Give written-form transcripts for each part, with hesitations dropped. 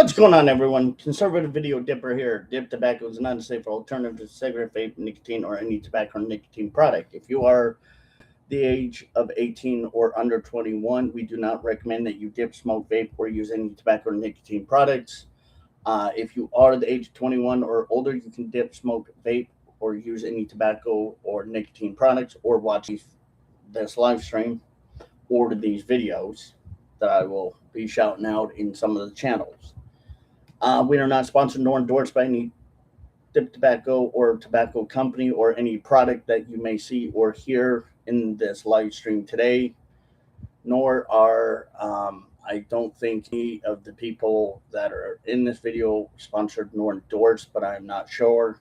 What's going on, everyone? Conservative Video Dipper here. Dip tobacco is not a safe alternative to cigarette, vape, nicotine, or any tobacco or nicotine product. If you are the age of 18 or under 21, we do not recommend that you dip, smoke, vape, or use any tobacco or nicotine products. If you are the age of 21 or older, you can dip, smoke, vape, or use any tobacco or nicotine products, or watch this live stream or these videos that I will be shouting out in some of the channels. We are not sponsored nor endorsed by any dip tobacco or tobacco company or any product that you may see or hear in this live stream today. Nor are I don't think any of the people that are in this video sponsored nor endorsed, but I'm not sure.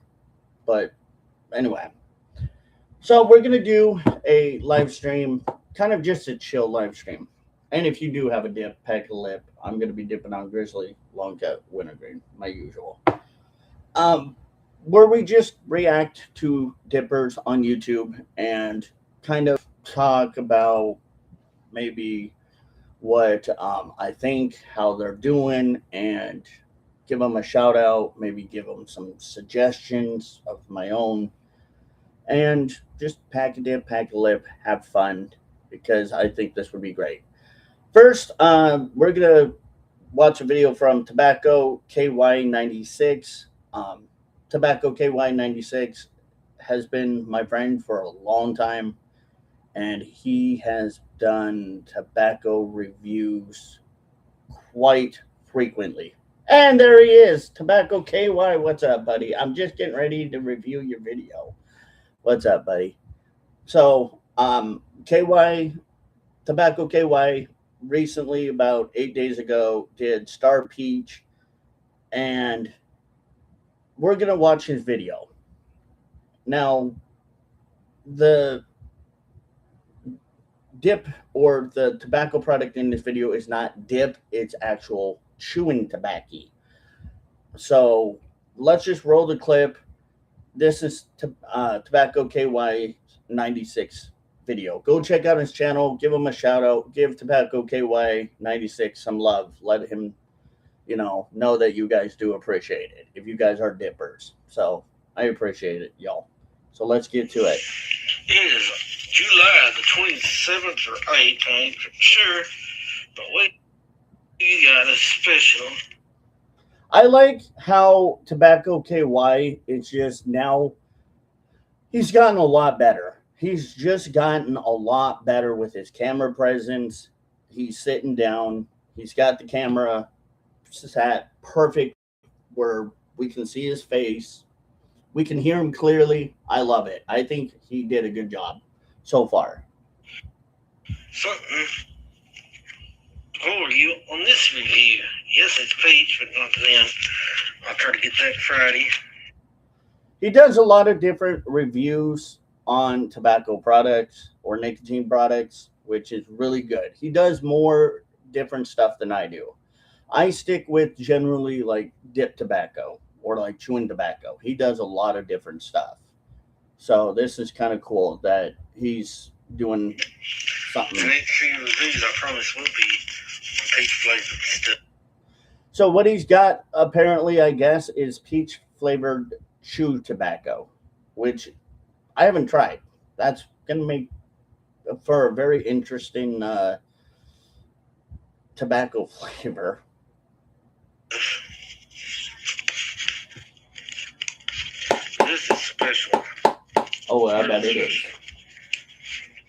But anyway, so we're gonna do a live stream, kind of just a chill live stream. And if you do have a dip, pack a lip. I'm going to be dipping on Grizzly, Long Cut, Wintergreen, my usual. Where we just react to dippers on YouTube and kind of talk about maybe what I think, how they're doing, and give them a shout out, maybe give them some suggestions of my own, and just pack a dip, pack a lip, have fun, because I think this would be great. First, we're going to watch a video from Tobacco KY96. Tobacco KY96 has been my friend for a long time, and he has done tobacco reviews quite frequently. And there he is, Tobacco KY. What's up, buddy? I'm just getting ready to review your video. What's up, buddy? So, KY, Tobacco KY, recently, about 8 days ago, did Star Peach, and we're going to watch his video. Now, the dip or the tobacco product in this video is not dip, it's actual chewing tobacco. So let's just roll the clip. This is Tobacco KY96 video. Go check out his channel, give him a shout out, give Tobacco KY96 some love. Let him, know that you guys do appreciate it if you guys are dippers. So I appreciate it, y'all. So let's get to it. It is July the 27th or 8th, I ain't sure, but we got a special. I like how Tobacco KY is just now, he's gotten a lot better. He's just gotten a lot better with his camera presence. He's sitting down. He's got the camera sat perfect where we can see his face. We can hear him clearly. I love it. I think he did a good job so far. Something for you on this review. Yes, it's peach, but not then. I'll try to get that Friday. He does a lot of different reviews on tobacco products or nicotine products, which is really good. He does more different stuff than I do. I stick with generally like dip tobacco or like chewing tobacco. He does a lot of different stuff. So this is kind of cool that he's doing something. The next few reviews I promise will be peach flavored stuff. So what he's got apparently, I guess, is peach flavored chew tobacco, which I haven't tried. That's going to make for a very interesting tobacco flavor. This is special. Oh, I bet it is.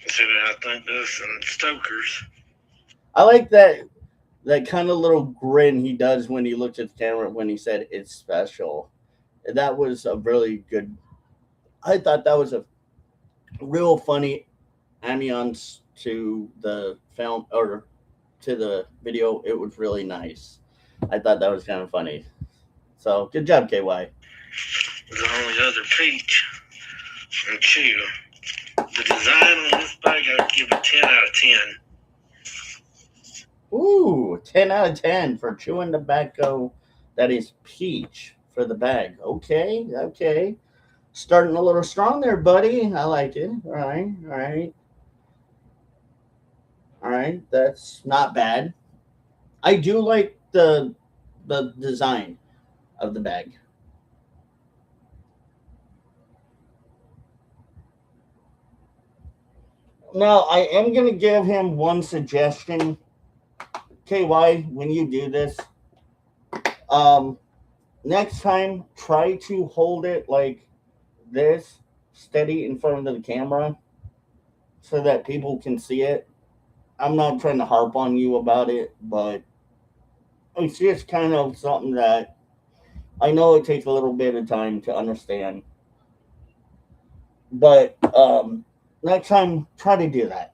So I think this and Stoker's. I like that kind of little grin he does when he looks at the camera when he said it's special. That was a really good. I thought that was a real funny ambiance to the film or to the video. It was really nice. I thought that was kind of funny. So good job, KY. The only other peach and chew. The design on this bag, I would give it 10 out of 10. Ooh, 10 out of 10 for chewing tobacco that is peach for the bag. Okay. Starting a little strong there, buddy. I like it. All right. That's not bad. I do like the the design of the bag. Now, I am going to give him one suggestion. KY, when you do this, um, next time, try to hold it like this, steady in front of the camera, so that people can see it. I'm not trying to harp on you about it, but it's just kind of something that I know it takes a little bit of time to understand. But next time, try to do that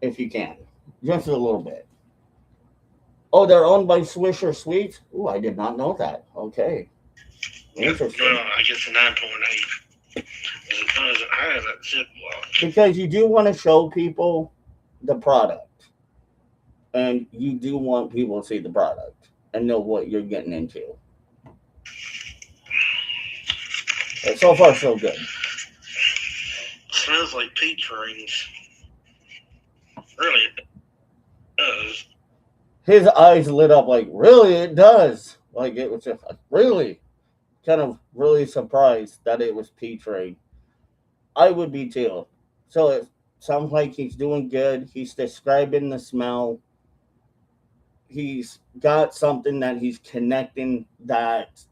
if you can, just a little bit. Oh, they're owned by Swisher Sweets. Ooh, I did not know that. Okay, interesting. Well, I guess a 9.8. It doesn't have that Ziploc. Because you do want to show people the product, and you do want people to see the product and know what you're getting into. But so far, so good. Smells like peach rings. Really, it does. His eyes lit up like, really, it does. Like, it was just like, really, kind of really surprised that it was peach ring. I would be too. So it sounds like he's doing good. He's describing the smell. He's got something that he's connecting that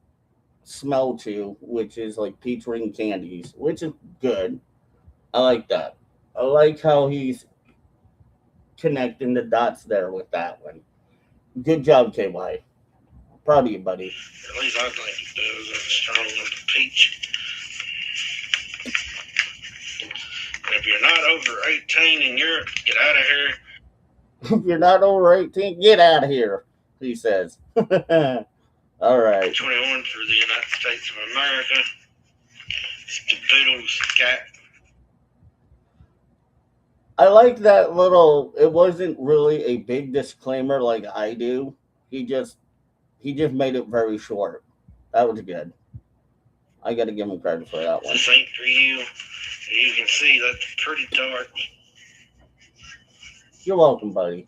smell to, which is like peach ring candies, which is good. I like that. I like how he's connecting the dots there with that one. Good job, KY. Proud of you, buddy. At least I think it does. It's strong with the peach. And if you're not over 18 in Europe, get out of here. If you're not over 18, get out of here, he says. All right. 21 for the United States of America. Doodles cat. I like that little. It wasn't really a big disclaimer like I do. He just made it very short. That was good. I got to give him credit for that one. This ain't for you. You can see that's pretty dark. You're welcome, buddy.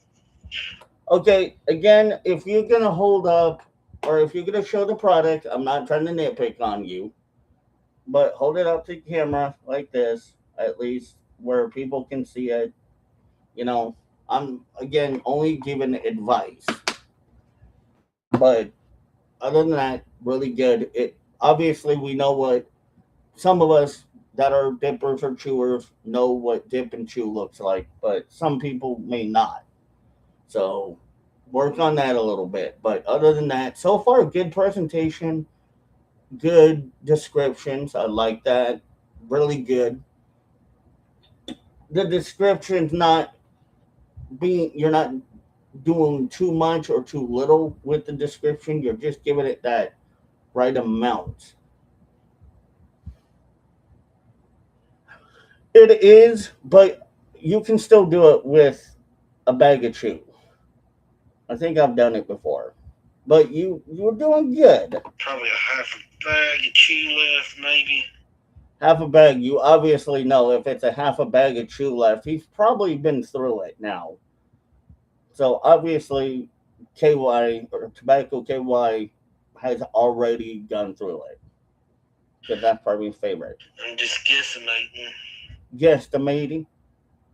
Okay, again, if you're gonna hold up or if you're gonna show the product, I'm not trying to nitpick on you, but hold it up to the camera like this, at least where people can see it. You know, I'm again only giving advice, but other than that, really good. It obviously we know what some of us that are dippers or chewers know what dip and chew looks like, but some people may not. So work on that a little bit. But other than that, so far good presentation, good descriptions. I like that. Really good. The description's not being you're not doing too much or too little with the description. You're just giving it that right amount. It is, but you can still do it with a bag of chew. I think I've done it before. But you're doing good. Probably a half a bag of chew left, maybe. Half a bag, you obviously know if it's a half a bag of chew left, he's probably been through it now. So obviously, KY or Tobacco KY has already gone through it. Because that's probably his favorite. I'm just guesstimating. Guesstimating.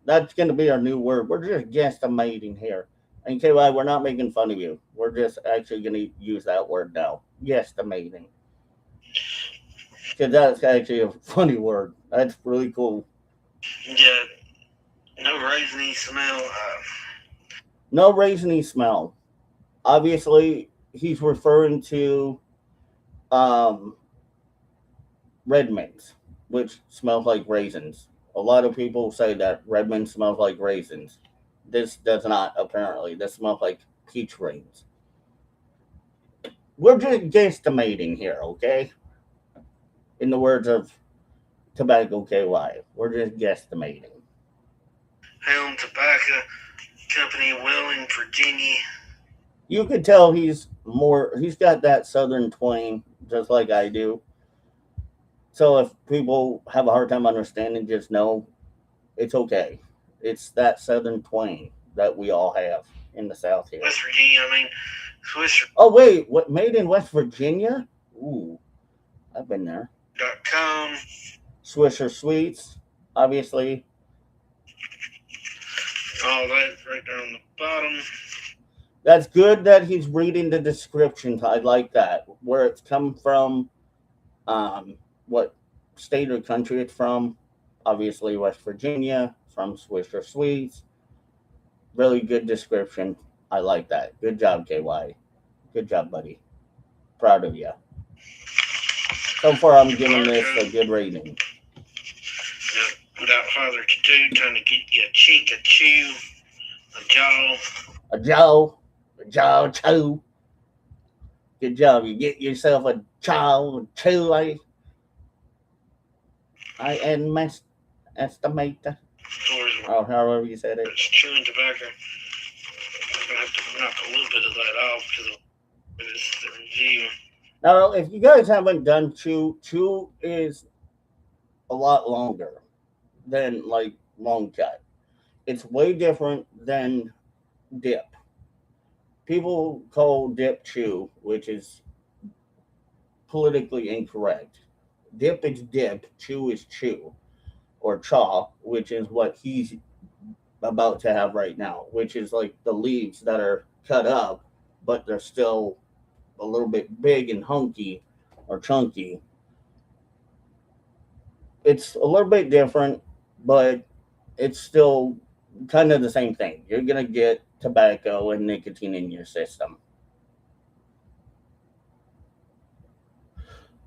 That's going to be our new word. We're just guesstimating here. And KY, we're not making fun of you. We're just actually going to use that word now. Guesstimating. Because that's actually a funny word. That's really cool. Yeah, no raisiny smell. No raisiny smell. Obviously, he's referring to Redmond's, which smells like raisins. A lot of people say that Redmond smells like raisins. This does not, apparently. This smells like peach rings. We're just guesstimating here, okay? In the words of Tobacco KY, we're just guesstimating. Helm Tobacco Company, Welling, Virginia. You could tell he's got that southern twang, just like I do. So if people have a hard time understanding, just know it's okay. It's that southern twang that we all have in the South here. West Virginia, I mean, Swisher.com. Oh wait, what? Made in West Virginia? Ooh, I've been there. Swisher Sweets, obviously. All that right there on the bottom. That's good that he's reading the descriptions. I like that. Where it's come from, what state or country it's from. Obviously, West Virginia, from Swisher Sweets. Really good description. I like that. Good job, KY. Good job, buddy. Proud of you. So far, I'm giving this a good rating. Without further ado, time to get you a cheek, a chew, a jaw. A jaw chew. Good job. You get yourself a jaw chew. I estimate. Or however you said it. It's chewing tobacco. I'm going to have to knock a little bit of that off because this is the review. Now, if you guys haven't done chew is a lot longer than like long cut. It's way different than dip. People call dip chew, which is politically incorrect. Dip is dip, chew is chew, or chaw, which is what he's about to have right now, which is like the leaves that are cut up, but they're still a little bit big and hunky or chunky. It's a little bit different, but it's still kind of the same thing. You're going to get tobacco and nicotine in your system.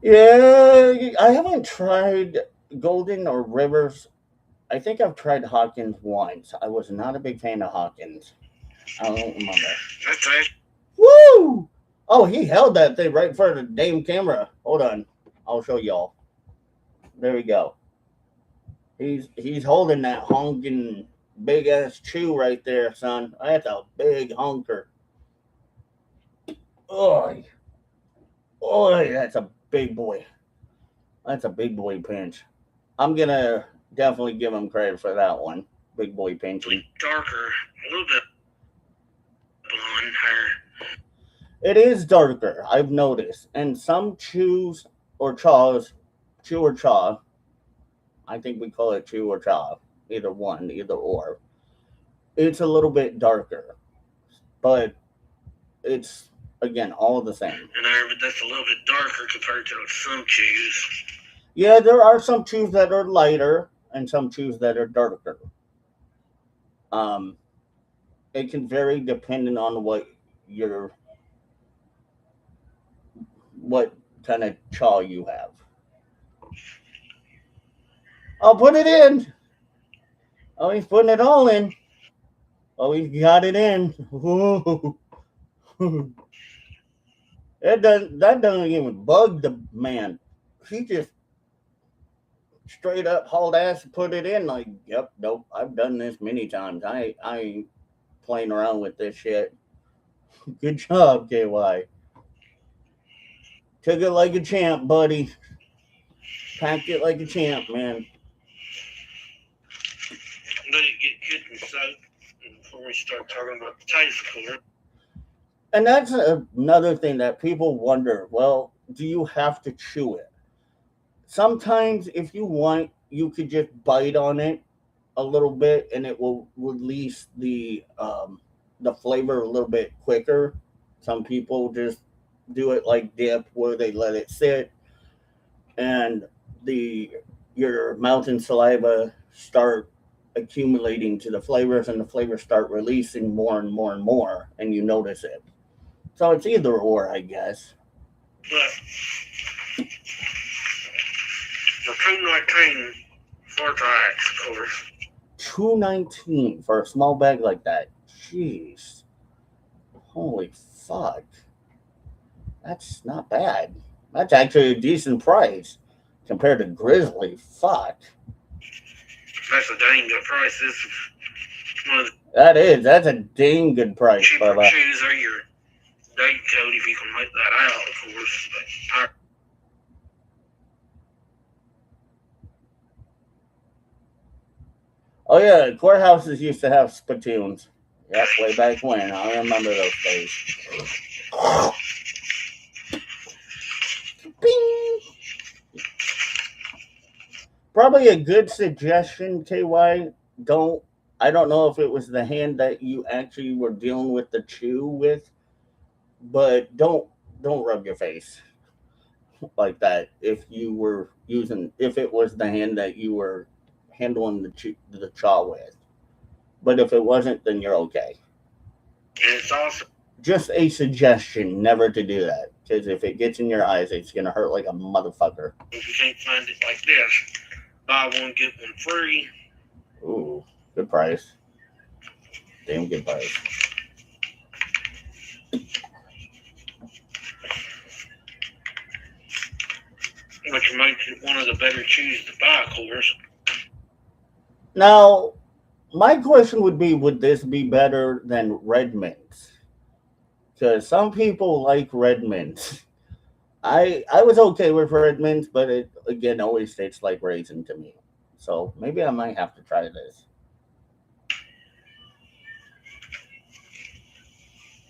Yeah, I haven't tried Golden or Rivers. I think I've tried Hawkins once. I was not a big fan of Hawkins. I don't remember. That's right. Woo! Oh, he held that thing right in front of the damn camera. Hold on. I'll show y'all. There we go. He's holding that honking big ass chew right there, son. That's a big honker. Oy. Oy, that's a big boy. That's a big boy pinch. I'm gonna definitely give him credit for that one. Big boy pinching. Darker, a little bit blonde hair. It is darker, I've noticed. And some chews or chaws, chew or chaw, I think we call it chew or chaw, either one, either or. It's a little bit darker, but it's, again, all the same. But that's a little bit darker compared to some chews. Yeah, there are some chews that are lighter and some chews that are darker. It can vary depending on what kind of chaw you have. I'll put it in. Oh, he's putting it all in. Oh, he's got it in. That doesn't even bug the man. He just straight up hauled ass and put it in like, yep, nope, I've done this many times. I ain't playing around with this shit. Good job, KY. Took it like a champ, buddy. Packed it like a champ, man. Let it get good and soaked before we start talking about the taste, of course. And that's another thing that people wonder. Well, do you have to chew it? Sometimes, if you want, you could just bite on it a little bit, and it will release the flavor a little bit quicker. Some people just do it like dip, where they let it sit, and your mouth and saliva start accumulating to the flavors, and the flavors start releasing more and more and more, and you notice it. So it's either or, I guess. But for $2.19 for tracks, of course. $2.19 for a small bag like that. Jeez. Holy fuck. That's not bad. That's actually a decent price compared to Grizzly. Fuck. That's a dang good price. This is one of the That's a dang good price, cheaper Bubba. shoes are your date code, if you can make that out, of course. But Oh yeah, courthouses used to have spittoons. Yep, way back when. I remember those days. Bing! Probably a good suggestion, KY. I don't know if it was the hand that you actually were dealing with the chew with, but don't rub your face like that if it was the hand that you were handling the chaw with. But if it wasn't, then you're okay. And it's also Just a suggestion, never to do that, because if it gets in your eyes, it's gonna hurt like a motherfucker. if you can't find it like this, buy one get one free. Ooh, good price. Damn good price. Which makes it one of the better chews to buy, of course. Now, my question would be: would this be better than Red Mints? Because some people like Red Mints. I was okay with Red Mints, but it again always tastes like raisin to me. So maybe I might have to try this.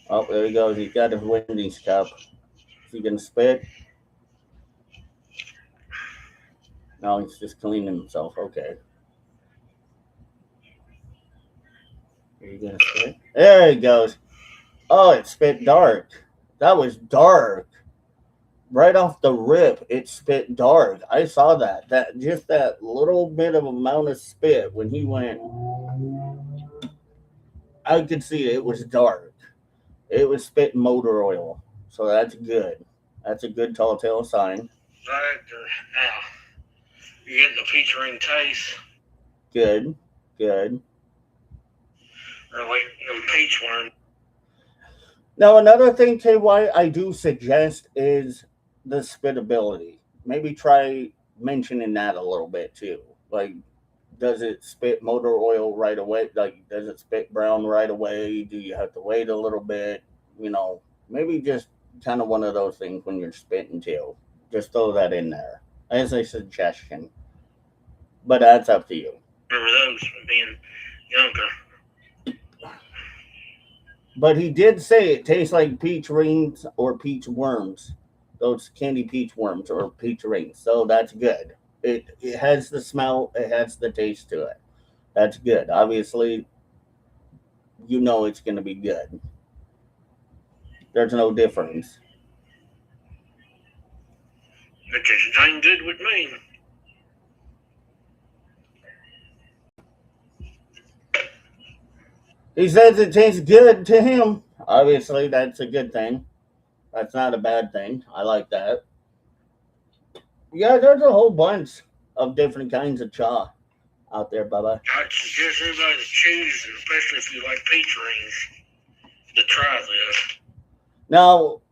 Oh, there he goes. He's got his Wendy's cup. Is he gonna spit? No, he's just cleaning himself. Okay. Are you gonna spit? There he goes. Oh, it spit dark. That was dark. Right off the rip, it spit dark. I saw that. That little bit of amount of spit when he went, I could see it was dark. It was spit motor oil. So that's good. That's a good tall tale sign. Right now, you're getting the peach ring taste, Good. Good. or like the peach one. Now another thing, KY, I do suggest is the spitability. Maybe try mentioning that a little bit too. Like, does it spit motor oil right away? Like, does it spit brown right away? Do you have to wait a little bit? Maybe just kind of one of those things when you're spitting too. Just throw that in there as a suggestion. But that's up to you. Remember those from being younger. But he did say it tastes like peach rings or peach worms. Those candy peach worms or peach rings. So that's good. It has the smell, it has the taste to it. That's good. Obviously, it's going to be good. There's no difference. It just ain't good with me. He says it tastes good to him. Obviously, that's a good thing. That's not a bad thing. I like that. Yeah, there's a whole bunch of different kinds of chaw out there, Bubba. I'd suggest everybody to choose, especially if you like peach rings, to try this. Now,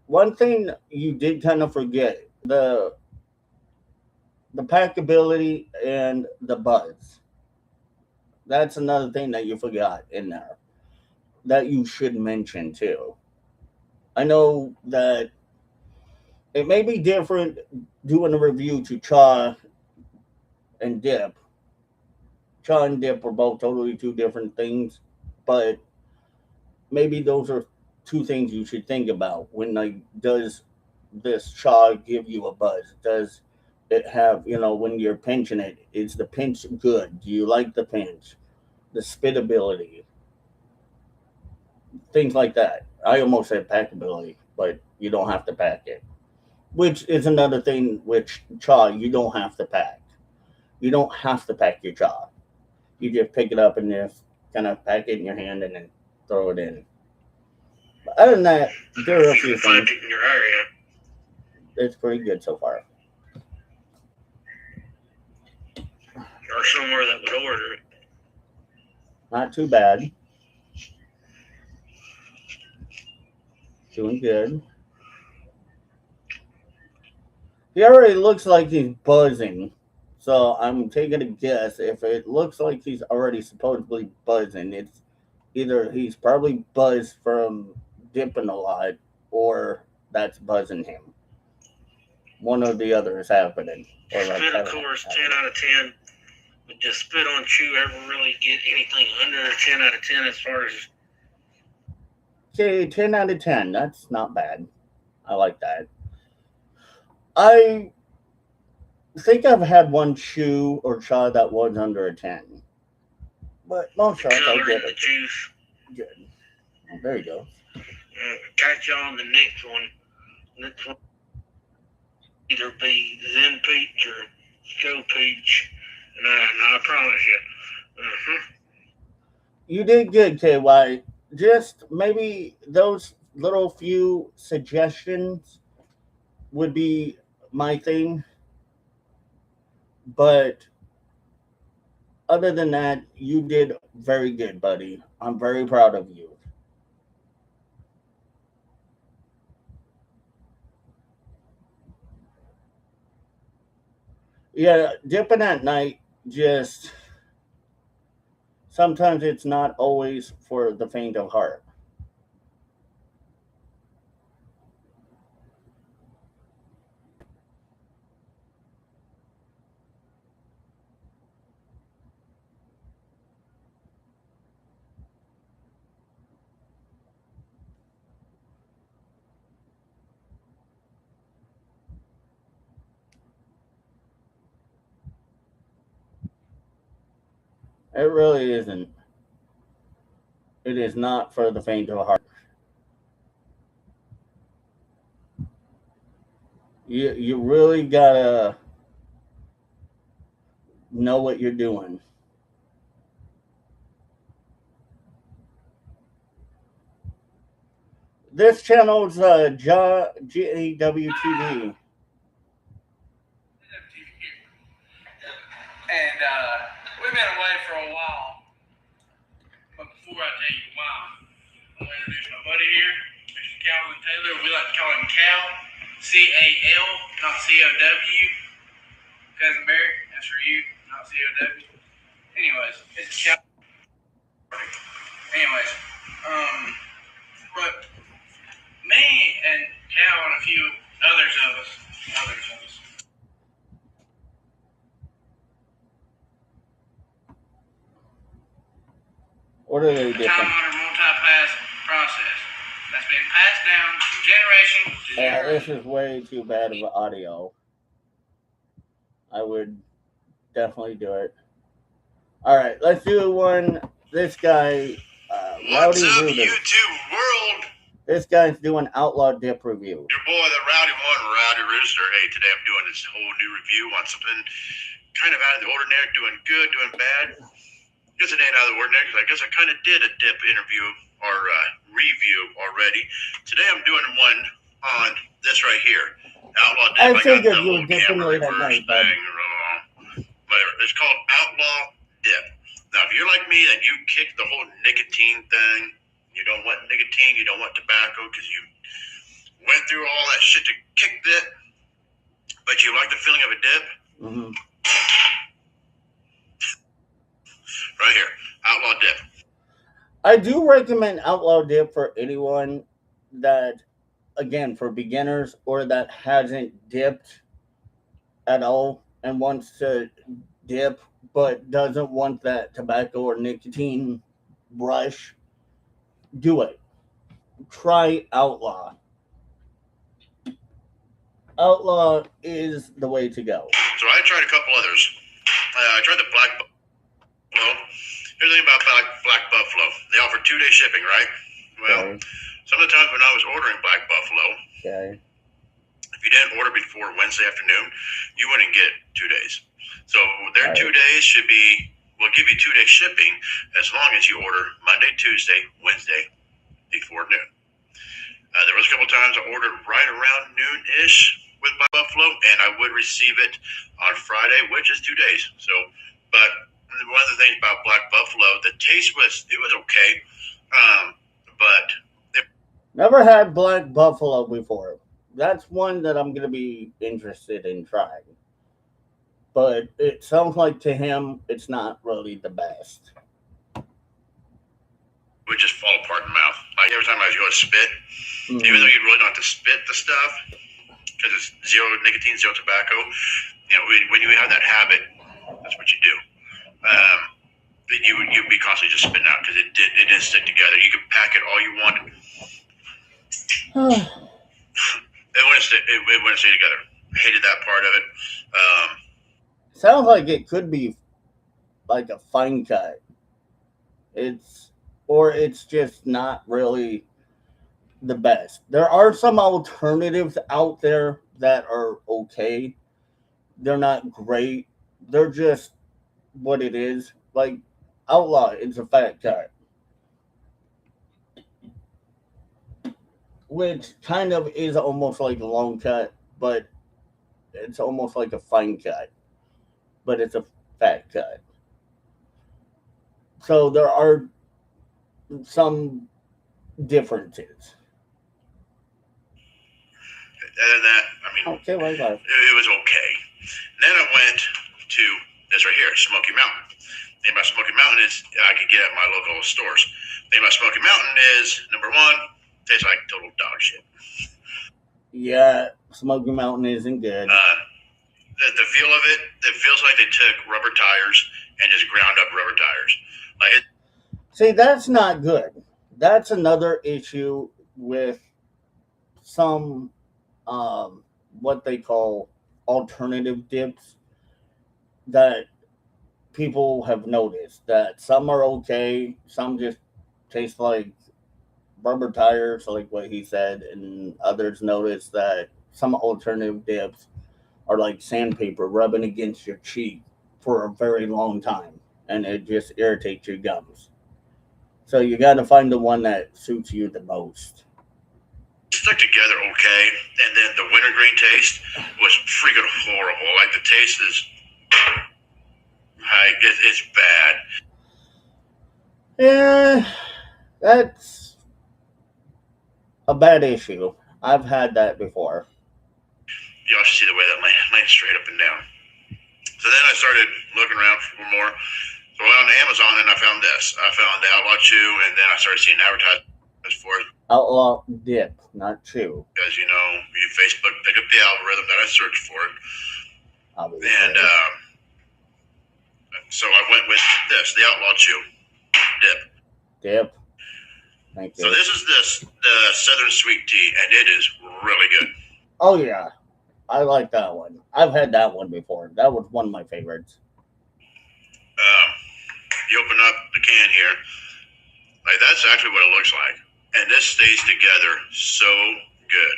one thing you did kind of forget, the packability and the buzz. That's another thing that you forgot in there that you should mention too. I know that it may be different doing a review to chaw and dip. Chaw and dip are both totally two different things, but maybe those are two things you should think about when, like, does this chaw give you a buzz? Does it have, when you're pinching it, is the pinch good? Do you like the pinch? The spitability, things like that. I almost said packability, but you don't have to pack it, which is another thing. Which chaw you don't have to pack. You don't have to pack your chaw. You just pick it up and just kind of pack it in your hand and then throw it in. But other than that, there are a few find things. it in your area. It's pretty good so far. Or somewhere that would order it. Not too bad. Doing good. He already looks like he's buzzing. So I'm taking a guess. If it looks like he's already supposedly buzzing, it's either he's probably buzzed from dipping a lot or that's buzzing him. One or the other is happening. Spit, of course, 10 out of 10. But just spit on chew ever really get anything under a 10 out of 10 as far as Okay, 10 out of 10. That's not bad. I like that. I think I've had one chew or chaw that was under a 10. But most shots I'll Color get in the it. juice. Good. Well, there you go. Catch you on the next one. Next one either be Zen Peach or Go Peach. And I promise you. You did good, KY. Just maybe those little few suggestions would be my thing. But other than that, you did very good, buddy. I'm very proud of you. Yeah, dipping at night, just sometimes it's not always for the faint of heart. It really isn't. It is not for the faint of heart. You really gotta know what you're doing. This channel's GAWTV. And we've been away for a while. But before I tell you why, I'm going to introduce my buddy here, Mr. Calvin Taylor. We like to call him Cal. C-A-L, not C-O-W. Cousin Barry, that's for you, not C-O-W. Anyways, it's Cal. Anyways, but me and Cal and a few others of us. What are they different? Time-honored multi-pass process that's been passed down from generation to generation. This is way too bad of audio. I would definitely do it. All right, let's do one. This guy, What's Rowdy up, Rooter. YouTube world? This guy's doing Outlaw Dip review. Your boy, the Rowdy One, Rowdy Rooster. Hey, today I'm doing this whole new review on something kind of out of the ordinary, doing good, doing bad. I guess it ain't out of the ordinary because I guess I kind of did a dip interview or review already. Today I'm doing one on this right here. Outlaw Dip. I figured got the you were old dipping camera late at reverse night, bud. thing. Whatever. It's called Outlaw Dip. Now, if you're like me, then you kick the whole nicotine thing. You don't want nicotine. You don't want tobacco because you went through all that shit to kick it. But you like the feeling of a dip? Mm-hmm. Right here. Outlaw Dip. I do recommend Outlaw Dip for anyone that, again, for beginners or that hasn't dipped at all and wants to dip but doesn't want that tobacco or nicotine rush. Do it. Try Outlaw. Outlaw is the way to go. So I tried a couple others. I tried the Black Buffalo. Here's the thing about Black Buffalo. They offer 2-day shipping, right? Well, Okay. some of the times when I was ordering Black Buffalo, Okay. if you didn't order before Wednesday afternoon, you wouldn't get 2 days. So their Right. 2 days should be, we'll give you 2-day shipping as long as you order Monday, Tuesday, Wednesday before noon. There was a couple times I ordered right around noon-ish with Black Buffalo, and I would receive it on Friday, which is 2 days. So, but one of the things about Black Buffalo, the taste was okay, but Never had Black Buffalo before. That's one that I'm going to be interested in trying. But it sounds like to him, it's not really the best. it would just fall apart in the mouth. Like every time I go to spit, Mm-hmm. even though you really don't have to spit the stuff, because it's zero nicotine, zero tobacco, you know, when you have that habit, that's what you do. you'd be constantly just spitting out because it didn't stick together. You could pack it all you wanted. It wouldn't stay together. I hated that part of it. Sounds like it could be like a fine cut. It's just not really the best. There are some alternatives out there that are okay. They're not great. They're just what it is. Like Outlaw, it's a fat cut. Which kind of is almost like a long cut, but it's almost like a fine cut. But it's a fat cut. So there are some differences. Other than that, I mean, Okay, it was okay. Then I went to this right here, Smoky Mountain. The thing about Smoky Mountain is I could get at my local stores. The thing about Smoky Mountain is, number one, tastes like total dog shit. Yeah, Smoky Mountain isn't good. The feel of it feels like they took rubber tires and just ground up rubber tires. See, that's not good. That's another issue with some what they call alternative dips that people have noticed that some are okay, some just taste like rubber tires, like what he said, and others notice that some alternative dips are like sandpaper rubbing against your cheek for a very long time, and it just irritates your gums. So you got to find the one that suits you the most. Stuck together okay, and then the wintergreen taste was freaking horrible. Like the taste is, it's bad. Yeah, that's a bad issue. I've had that before. You also see the way that lanes straight up and down. So then I started looking around for more. So I went on Amazon and I found this. I found the Outlaw Chew, and then I started seeing advertisements for it. Outlaw dip, not chew. Because, you Facebook pick up the algorithm that I searched for it. Obviously. And so I went with this, the Outlaw Chew dip. Dip. Thank you. So this is the Southern Sweet Tea, and it is really good. Oh, yeah. I like that one. I've had that one before. That was one of my favorites. You open up the can here. Like, that's actually what it looks like. And this stays together so good.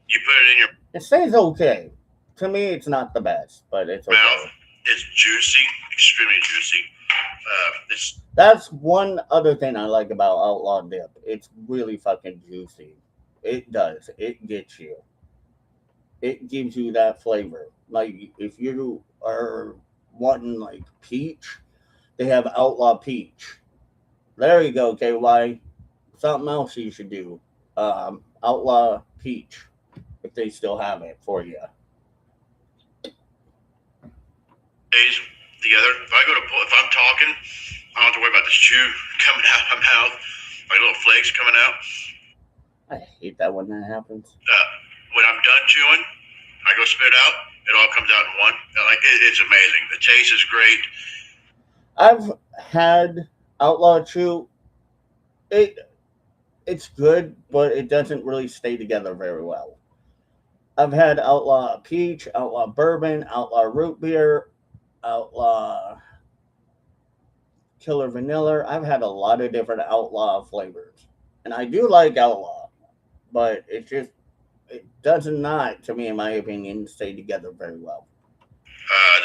You put it in your It stays okay. To me, it's not the best, but it's okay. mouth. It's juicy, extremely juicy. That's one other thing I like about Outlaw Dip. It's really fucking juicy. It does. It gets you. It gives you that flavor. Like, if you are wanting, like, peach, they have Outlaw Peach. There you go, KY. Something else you should do. Outlaw Peach, if they still have it for you. Stays together. If I'm talking, I don't have to worry about this chew coming out of my mouth, like little flakes coming out. I hate that when that happens. When I'm done chewing, I go spit out. It all comes out in one. It's amazing. The taste is great. I've had Outlaw Chew. It's good, but it doesn't really stay together very well. I've had Outlaw Peach, Outlaw Bourbon, Outlaw Root Beer, Outlaw Killer Vanilla. I've had a lot of different Outlaw flavors. And I do like Outlaw, but it does not, to me, in my opinion, stay together very well.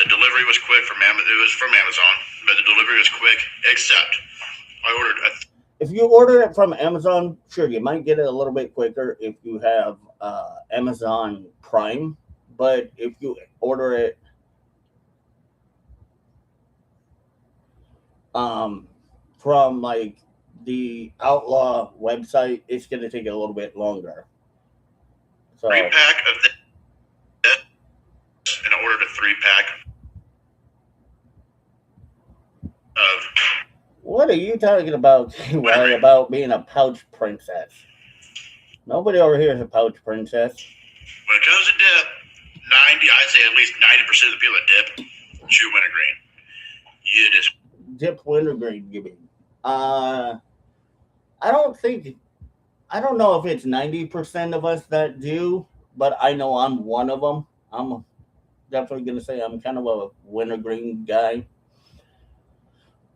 The delivery was quick from Amazon. It was from Amazon, but the delivery was quick, except I ordered if you order it from Amazon, sure, you might get it a little bit quicker if you have Amazon Prime. But if you order it from like the Outlaw website, it's going to take a little bit longer. So 3-pack of this, and I ordered a 3-pack of. what are you talking about, KY, about being a pouch princess? Nobody over here is a pouch princess. When it comes to dip, I'd say at least 90% of the people that dip chew wintergreen. It is dipped wintergreen giving. I don't know if it's 90% of us that do, but I know I'm one of them. I'm definitely going to say I'm kind of a wintergreen guy.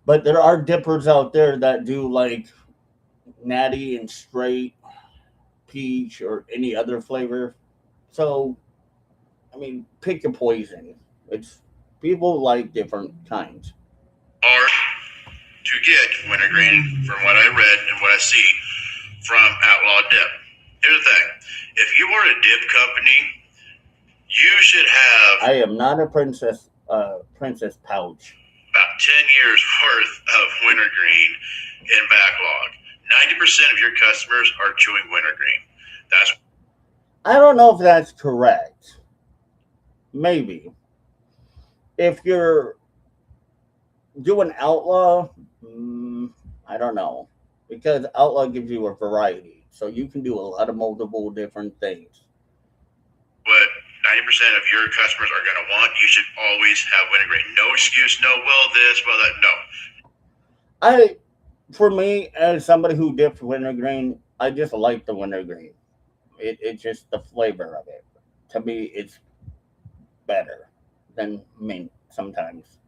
But there are dippers out there that do like natty and straight peach or any other flavor. So, I mean, pick your poison. It's people like different kinds. Hard to get wintergreen from what I read and what I see from Outlaw Dip. Here's the thing: if you are a dip company, you should have I am not a princess pouch. about 10 years worth of wintergreen in backlog. 90% of your customers are chewing wintergreen. That's I don't know if that's correct. Maybe. If you're doing outlaw, I don't know. Because outlaw gives you a variety. So you can do a lot of multiple different things. what 90% of your customers are going to want. You should always have wintergreen. No excuse, no, well, this, well, that. No. For me, as somebody who dips wintergreen, I just like the wintergreen. It's just the flavor of it. To me, it's better than mint sometimes.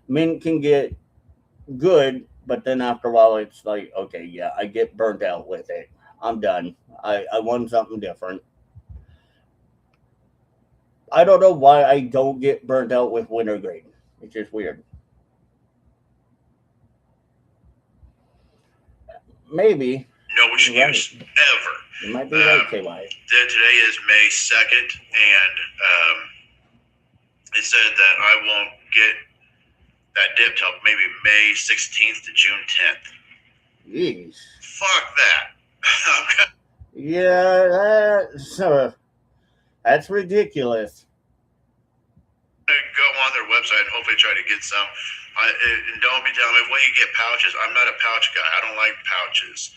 Mint can get good, but then after a while, it's like, okay, yeah, I get burnt out with it. I'm done. I want something different. I don't know why I don't get burnt out with wintergreen. It's just weird. Maybe. No excuse Right. ever. You might be right, KY. Today is May 2nd, and it said that I won't get that dip till maybe May 16th to June 10th. Jeez. Fuck that. Yeah, that's ridiculous. Go on their website and hopefully try to get some. And don't be telling me, well, you get pouches. I'm not a pouch guy. I don't like pouches.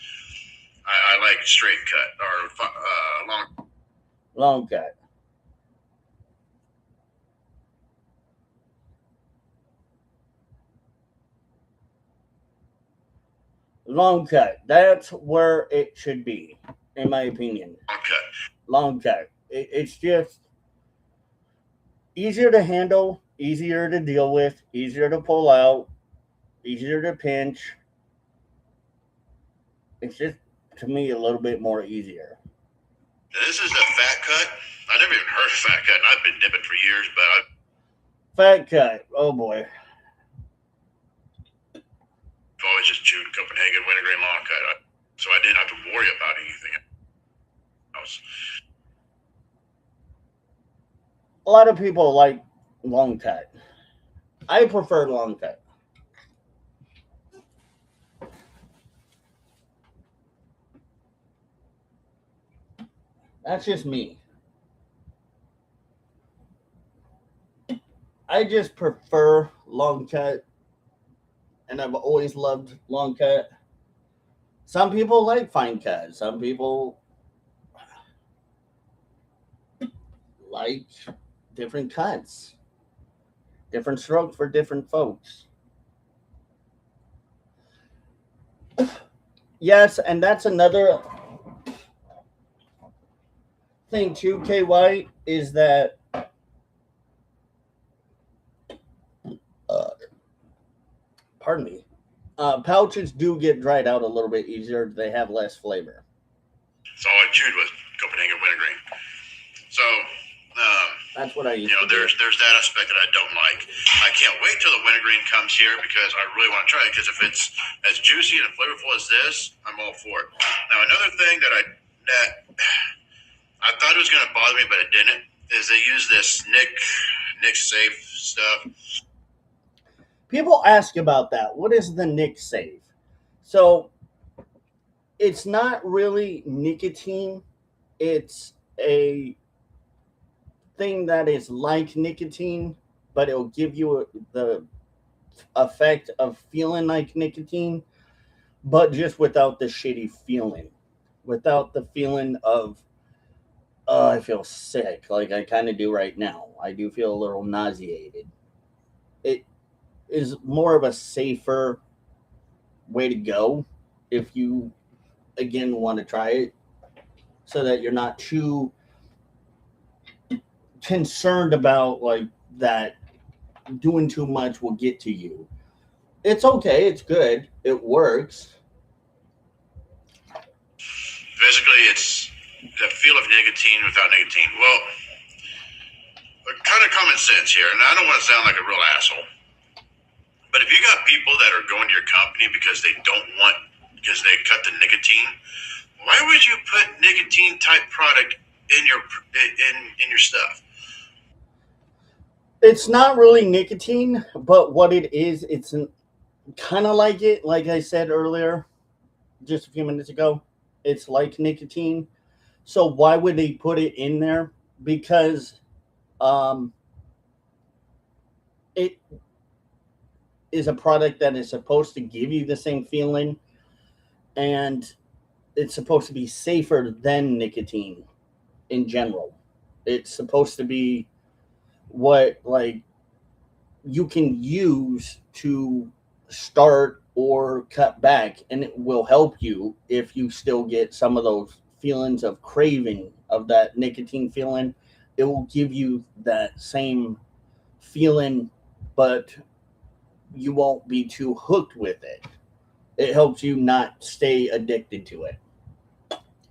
I like straight cut or long. Long cut. Long cut. That's where it should be, in my opinion. Long cut. Long cut. It's just easier to handle, easier to deal with, easier to pull out, easier to pinch. It's just, to me, a little bit more easier. This is a fat cut. I never even heard of fat cut, and I've been dipping for years, but Fat cut. Oh boy. I've always just chewed Copenhagen wintergreen long cut, so I didn't have to worry about anything else. A lot of people like long cut. I prefer long cut. That's just me. I just prefer long cut, and I've always loved long cut. Some people like fine cut. Some people like different cuts, different strokes for different folks. Yes, and that's another thing too, KY, is that pardon me, pouches do get dried out a little bit easier. They have less flavor. So all I chewed was Copenhagen wintergreen. So That's what I used you know, to do. there's that aspect that I don't like. I can't wait till the wintergreen comes here because I really want to try it. Because if it's as juicy and flavorful as this, I'm all for it. Now another thing that I thought it was going to bother me, but it didn't, is they use this Nick Safe stuff. People ask about that. What is the Nick Save? So it's not really nicotine. It's a thing that is like nicotine, but it'll give you the effect of feeling like nicotine, but just without the shitty feeling, without the feeling of, oh, I feel sick, like I kind of do right now. I do feel a little nauseated. is more of a safer way to go if you again want to try it, so that you're not too concerned about like that doing too much will get to you. It's okay, it's good, it works. Basically, it's the feel of nicotine without nicotine. Well, kind of common sense here, and I don't want to sound like a real asshole, but if you got people that are going to your company because they cut the nicotine, why would you put nicotine type product in your stuff? It's not really nicotine, but what it is, it's kind of like it, like I said earlier, just a few minutes ago. It's like nicotine. So why would they put it in there? Because it is a product that is supposed to give you the same feeling, and it's supposed to be safer than nicotine in general. It's supposed to be what like you can use to start or cut back, and it will help you if you still get some of those feelings of craving of that nicotine feeling. It will give you that same feeling, but you won't be too hooked with it. It helps you not stay addicted to it.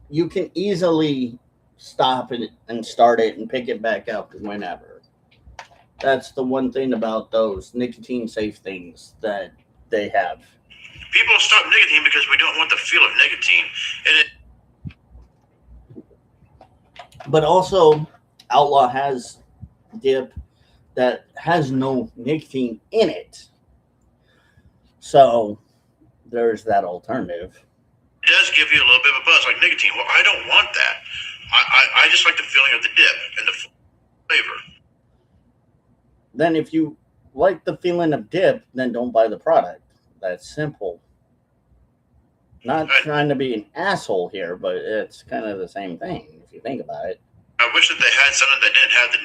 You can easily stop it and start it and pick it back up whenever. That's the one thing about those nicotine safe things that they have. People stop nicotine because we don't want the feel of nicotine. But also, Outlaw has dip that has no nicotine in it. So there's that alternative. It does give you a little bit of a buzz like nicotine. Well, I don't want that. I just like the feeling of the dip and the flavor. Then if you like the feeling of dip, then don't buy the product. That's simple. Not trying to be an asshole here, but it's kind of the same thing if you think about it. I wish that they had something that didn't have the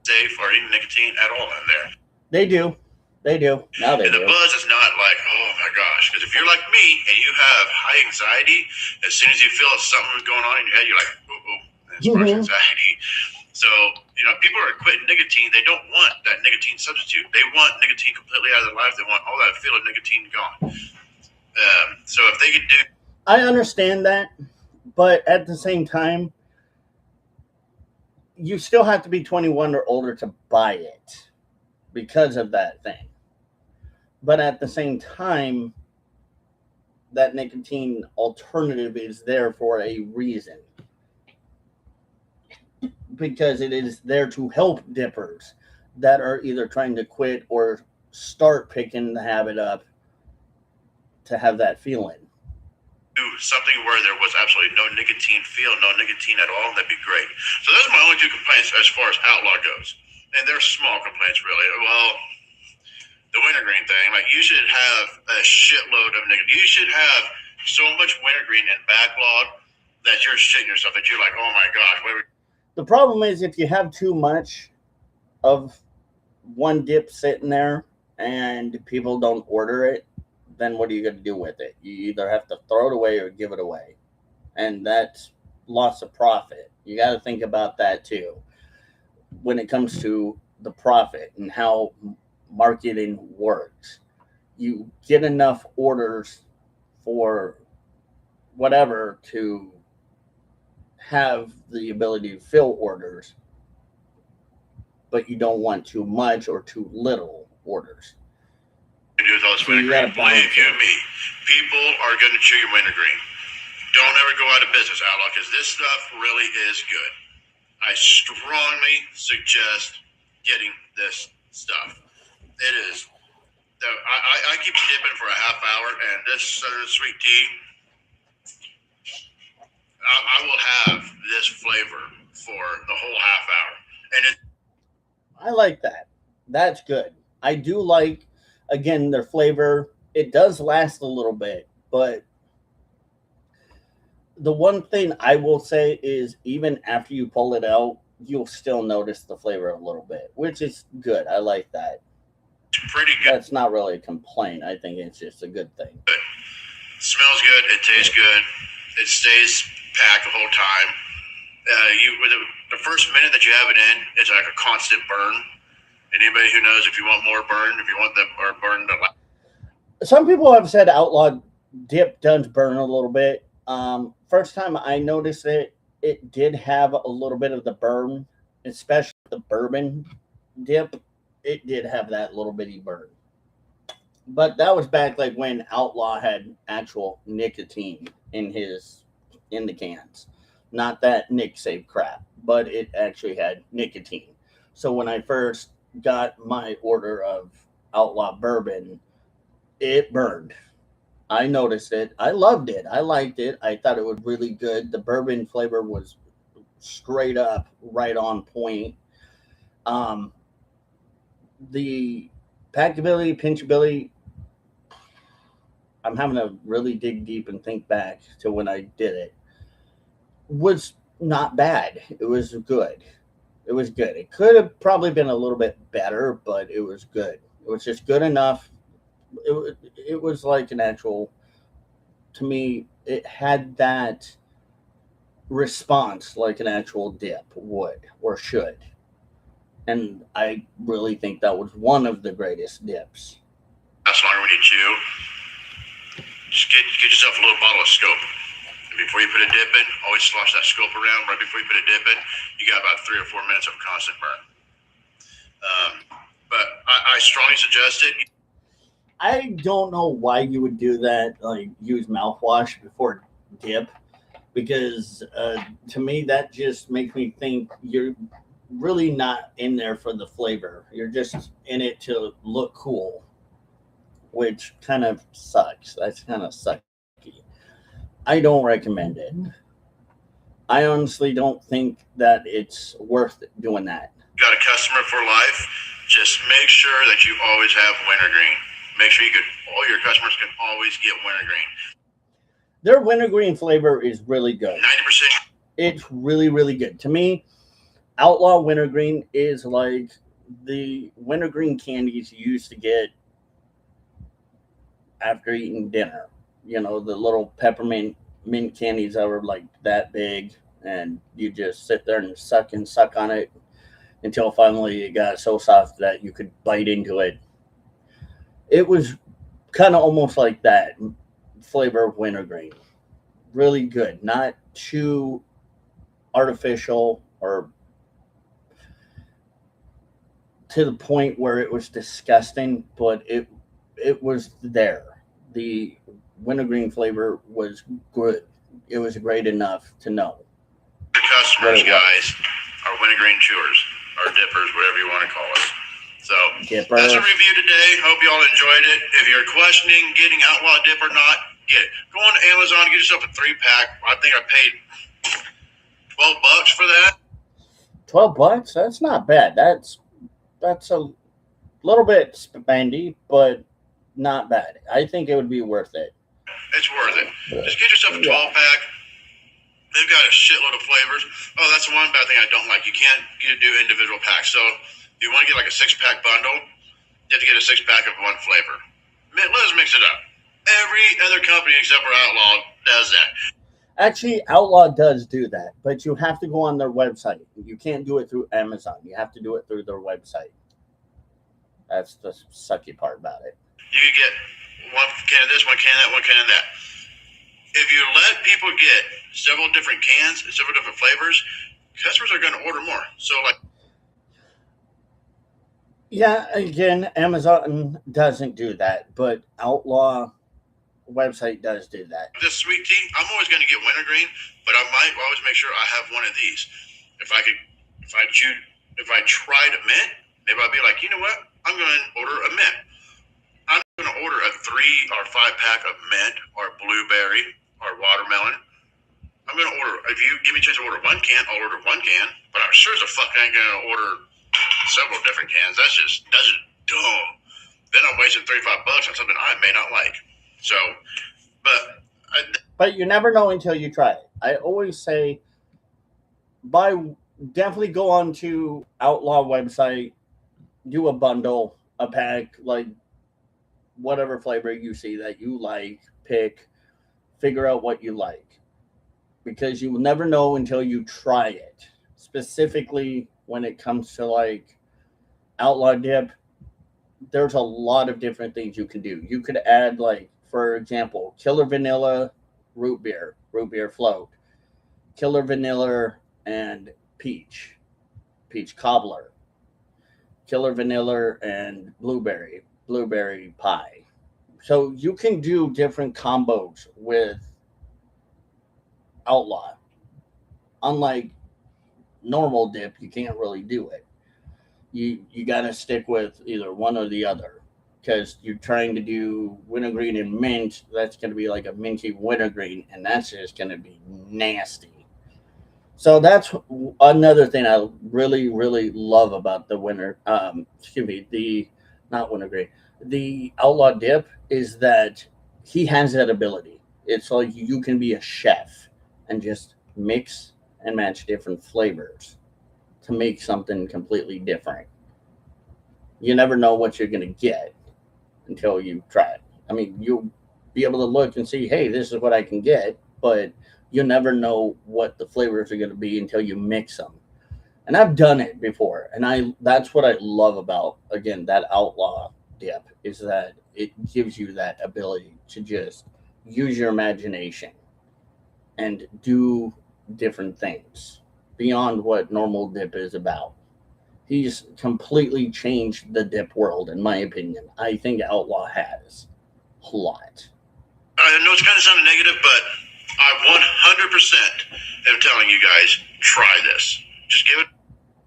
safe or even nicotine at all in there. They do. They do. Now they and the do. buzz is not like, oh my gosh. Because if you're like me and you have high anxiety, as soon as you feel something going on in your head, you're like, oh, that's anxiety. So, people are quitting nicotine. They don't want that nicotine substitute. They want nicotine completely out of their life. They want all that feel of nicotine gone. So if they could do... I understand that, but at the same time, you still have to be 21 or older to buy it because of that thing. But at the same time, that nicotine alternative is there for a reason. Because it is there to help dippers that are either trying to quit or start picking the habit up to have that feeling. Do something where there was absolutely no nicotine feel, no nicotine at all, that'd be great. So those are my only two complaints as far as Outlaw goes. And they're small complaints, really. Well, the wintergreen thing, like you should have a shitload of nicotine. You should have so much wintergreen and backlog that you're shitting yourself, that you're like, oh my gosh, what? The problem is if you have too much of one dip sitting there and people don't order it, then what are you going to do with it? You either have to throw it away or give it away. And that's loss of profit. You got to think about that too when it comes to the profit and how marketing works. You get enough orders for whatever to have the ability to fill orders, but you don't want too much or too little orders. Do with all this wintergreen. Believe you me, people are going to chew your wintergreen. Don't ever go out of business, Outlaw, because this stuff really is good. I strongly suggest getting this stuff. It is. I keep dipping for a half hour, and this sweet tea, I will have this flavor for the whole half hour. And I like that. That's good. I do like, again, their flavor. It does last a little bit, but the one thing I will say is even after you pull it out, you'll still notice the flavor a little bit, which is good. I like that. It's pretty good. That's not really a complaint. I think it's just a good thing. It smells good. It tastes good. It stays packed the whole time. With the first minute that you have it in, it's like a constant burn. And anybody who knows, if you want more burn, if you want the or burn to Some people have said Outlaw dip does burn a little bit. First time I noticed it, it did have a little bit of the burn, especially the bourbon dip. It did have that little bitty burn. But that was back like when Outlaw had actual nicotine in the cans. Not that Nick Save crap, but it actually had nicotine. So when I first got my order of Outlaw bourbon, it burned. I noticed it. I loved it. I liked it. I thought it was really good. The bourbon flavor was straight up right on point. The packability, pinchability, I'm having to really dig deep and think back to when I did it, was not bad. It was good. It was good. It could have probably been a little bit better, but it was good. It was just good enough. It was like an actual, to me, it had that response like an actual dip would or should. And I really think that was one of the greatest dips. last longer when you chew. Just get yourself a little bottle of scope. And before you put a dip in, always slosh that scope around. Right before you put a dip in, you got about 3 or 4 minutes of constant burn. But I strongly suggest it. I don't know why you would do that, like use mouthwash before dip, because to me that just makes me think you're really not in there for the flavor. You're just in it to look cool, which kind of sucks. That's kind of sucky. I don't recommend it. I honestly don't think that it's worth doing that. You got a customer for life. Just make sure that you always have wintergreen. Make sure all your customers can always get wintergreen. Their wintergreen flavor is really good. 90%. It's really, really good. To me, Outlaw wintergreen is like the wintergreen candies you used to get after eating dinner. You know, the little peppermint mint candies that were like that big, and you just sit there and suck on it until finally it got so soft that you could bite into it. It was kind of almost like that flavor of wintergreen. Really good. Not too artificial or to the point where it was disgusting, but it was there. The wintergreen flavor was good. It was great enough to know. The customers, guys, are wintergreen chewers or dippers, whatever you want to call it. So Dipper. That's a review today. Hope you all enjoyed it. If you're questioning getting Outlaw Dip or not, get it. Go on to Amazon, get yourself a 3-pack. I think I paid $12 for that. $12? That's not bad. That's a little bit spendy, but not bad. I think it would be worth it. It's worth it. Just get yourself a 12-pack. They've got a shitload of flavors. Oh, that's the one bad thing I don't like. You can't do individual packs. So if you want to get like a 6-pack bundle, you have to get a 6-pack of one flavor. Let's mix it up. Every other company except for Outlaw does that. Actually, Outlaw does do that, but you have to go on their website. You can't do it through Amazon. You have to do it through their website. That's the sucky part about it. You could get one can of this, one can of that, one can of that. If you let people get several different cans, several different flavors, customers are going to order more. So, like, yeah, again, Amazon doesn't do that, but Outlaw website does do that. this sweet tea, I'm always going to get wintergreen, but I might always make sure I have one of these. If I tried a mint, maybe I'd be like, you know what? I'm going to order a mint. I'm going to order a 3 or 5-pack of mint or blueberry or watermelon. I'm going to order, if you give me a chance to order one can, I'll order one can, but I'm sure as a fuck ain't going to order several different cans. That's just dumb. Then I'm wasting $35 on something I may not like. So, but you never know until you try it. I always say, definitely go on to Outlaw website, do a bundle a pack, like whatever flavor you see that you like, pick, figure out what you like. Because you will never know until you try it. Specifically when it comes to like Outlaw Dip, there's a lot of different things you can do. You could add, like, for example, Killer Vanilla root beer float, Killer Vanilla and peach cobbler, Killer Vanilla and blueberry pie. So you can do different combos with Outlaw. Unlike normal dip, you can't really do it. You got to stick with either one or the other, because you're trying to do wintergreen and mint. That's going to be like a minty wintergreen, and that's just going to be nasty. So that's another thing I really, really love about the the not wintergreen, the Outlaw Dip, is that he has that ability. It's like you can be a chef and just mix and match different flavors to make something completely different. You never know what you're going to get until you try it. I mean, you'll be able to look and see, hey, this is what I can get, but you'll never know what the flavors are going to be until you mix them. And I've done it before, and that's what I love about, again, that Outlaw Dip, is that it gives you that ability to just use your imagination and do different things beyond what normal dip is about. He's completely changed the dip world, in my opinion. I think Outlaw has a lot. I know it's kind of sounding negative, but I 100% am telling you guys, try this. Just give it,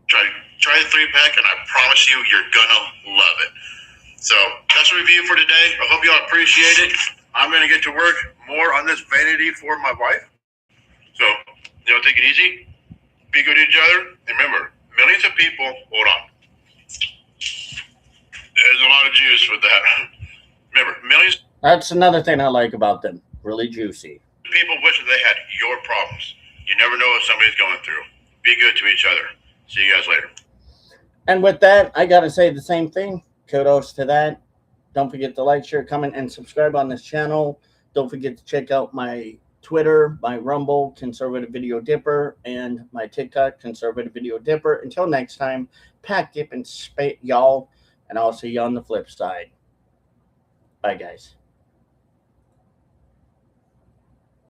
try the 3-pack, and I promise you, you're gonna love it. So that's a review for today. I hope y'all appreciate it. I'm gonna get to work more on this vanity for my wife. So, take it easy, be good to each other, and remember, millions of people, hold on. There's a lot of juice with that. Remember, millions. That's another thing I like about them. Really juicy. People wish that they had your problems. You never know what somebody's going through. Be good to each other. See you guys later. And with that, I got to say the same thing. Kudos to that. Don't forget to like, share, comment, and subscribe on this channel. Don't forget to check out my Twitter, my Rumble, Conservative Video Dipper, and my TikTok, Conservative Video Dipper. Until next time, pack, dip, and spit, y'all. And I'll see you on the flip side. Bye, guys.